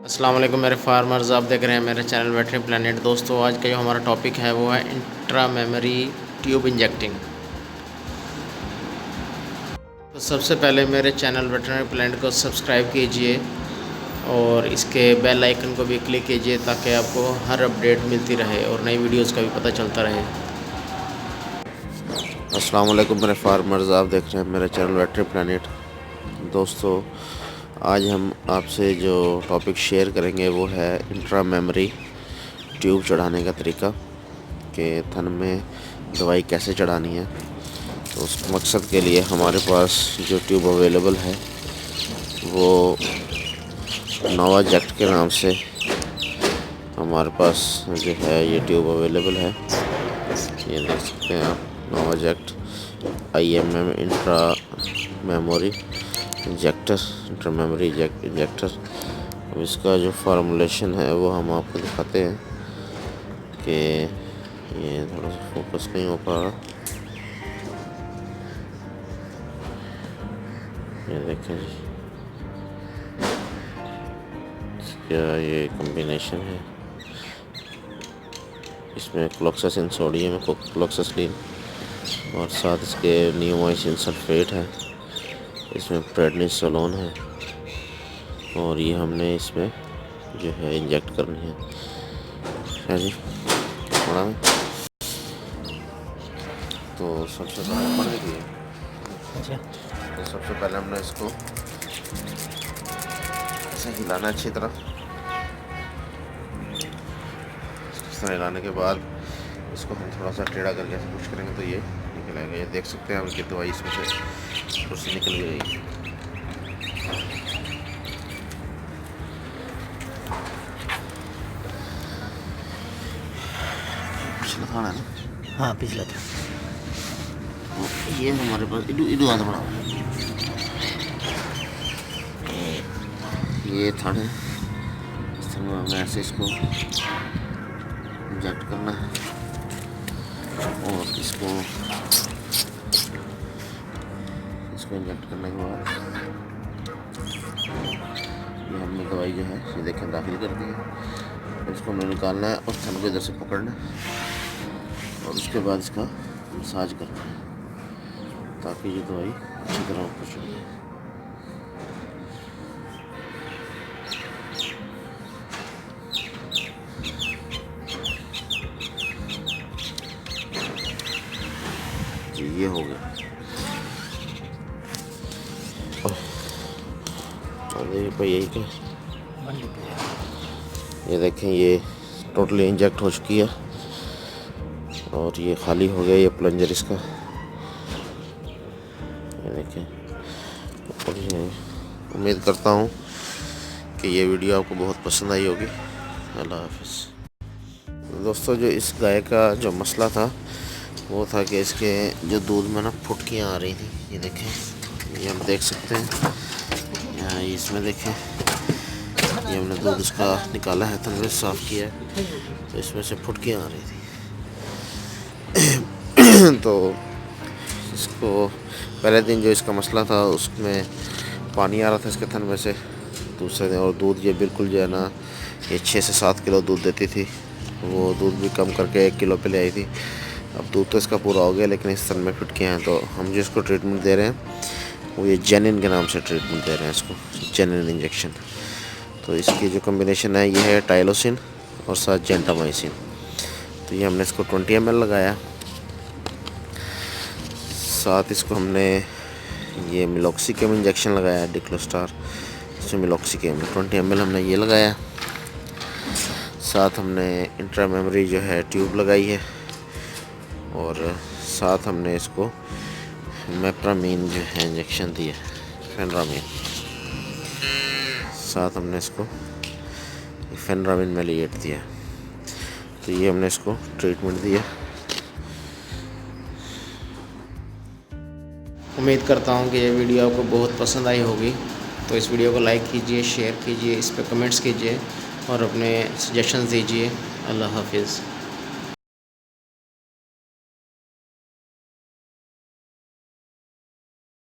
अस्सलाम वालेकुम मेरे फार्मर्स, आप देख रहे हैं मेरे चैनल वेटरी प्लानट। दोस्तों, आज का जो हमारा टॉपिक है वो है इंट्रा मेमोरी ट्यूब इंजेक्टिंग। तो सबसे पहले मेरे चैनल वेटरी प्लानट को सब्सक्राइब कीजिए और इसके बेल आइकन को भी क्लिक कीजिए ताकि आपको हर अपडेट मिलती रहे और नई वीडियोस का भी पता चलता रहे। अस्सलाम वालेकुम मेरे फार्मर्स, आप देख रहे हैं मेरा चैनल वेटरी प्लानट। दोस्तों, आज हम आपसे जो टॉपिक शेयर करेंगे वो है इंट्रा मेमोरी ट्यूब चढ़ाने का तरीका, कि थन में दवाई कैसे चढ़ानी है। तो उस मकसद के लिए हमारे पास जो ट्यूब अवेलेबल है वो नोवाजेक्ट के नाम से हमारे पास जो है ये ट्यूब अवेलेबल है। ये देख सकते हैं आप, नोवाजेक्ट IMM इंट्रा मेमोरी इंजेक्टर। अब इसका जो फार्मूलेशन है वो हम आपको दिखाते हैं कि ये थोड़ा सा फोकस नहीं हो पा रहा। ये देखें जी, इसका ये कॉम्बिनेशन है। इसमें क्लोक्सासिन सोडियम है, क्लोक्सासिन, और साथ इसके नियोमाइसिन सल्फेट है, इसमें प्रेडनिसोलोन है, और ये हमने इसमें जो है इंजेक्ट करनी है जी। पढ़ा है तो सबसे पहले पढ़ लीजिए। अच्छा, तो सबसे पहले हमने इसको ऐसे हिलाना अच्छी तरह। इस तरह हिलाने के बाद इसको हम थोड़ा सा टेढ़ा करके ऐसे पुश करेंगे तो ये निकल आएगा। ये देख सकते हैं आप कि दवाई इसमें से थोड़ी सी निकल गई। पिछला खाना है ना? हाँ, पिछला था। ये हमारे पास इडू आधा बड़ा ये थान है। इस तरह हमें ऐसे इसको इंजेक्ट करना है और इसको इंजेक्ट करने के बाद ये हमने दवाई जो है ये देखें दाखिल कर दी है। इसको हमें निकालना है और थन को इधर से पकड़ना है और उसके बाद इसका मसाज करना है ताकि ये दवाई अच्छी तरह ऊपर चढ़े। ये हो गया। और यही क्या, ये देखें ये टोटली इंजेक्ट हो चुकी है और ये खाली हो गया ये प्लंजर इसका। ये देखें, और ये उम्मीद करता हूँ कि ये वीडियो आपको बहुत पसंद आई होगी। अल्लाह हाफ़िज़। दोस्तों, जो इस गाय का जो मसला था वो था कि इसके जो दूध में ना फुटकियाँ आ रही थी। ये देखें, ये हम देख सकते हैं यहाँ, इसमें देखें ये हमने दूध इसका निकाला है, तनवे साफ़ किया है, तो इसमें से फुटकियाँ आ रही थी। तो इसको पहले दिन जो इसका मसला था उसमें पानी आ रहा था इसके थन में से दूसरे दिन, और दूध ये बिल्कुल जो है ना ये 6 से 7 किलो दूध देती थी। वो दूध भी कम करके 1 किलो पे ले आई थी। अब दूध तो इसका पूरा हो गया लेकिन इस थन में फिटकियाँ हैं। तो हम जो इसको ट्रीटमेंट दे रहे हैं वो ये जेनिन के नाम से ट्रीटमेंट दे रहे हैं इसको, जेनिन इंजेक्शन। तो इसकी जो कॉम्बिनेशन है ये है टाइलोसिन और साथ जेंटामाइसिन। तो ये हमने इसको 20 ml लगाया, साथ इसको हमने ये मिलॉक्सिकेम इंजेक्शन लगाया, डिक्लोस्टार, इसमें मिलॉक्सिकेम 20 ml हमने ये लगाया। साथ हमने इंट्रा मेमोरी जो है ट्यूब लगाई है और साथ हमने इसको मेप्रामीन जो है इंजेक्शन दिया, फेनरामीन। साथ हमने इसको फेनरामीन मेलिएट दिया। तो ये हमने इसको ट्रीटमेंट दिया। उम्मीद करता हूँ कि ये वीडियो आपको बहुत पसंद आई होगी। तो इस वीडियो को लाइक कीजिए, शेयर कीजिए, इस पर कमेंट्स कीजिए और अपने सजेशंस दीजिए। अल्लाह हाफिज़।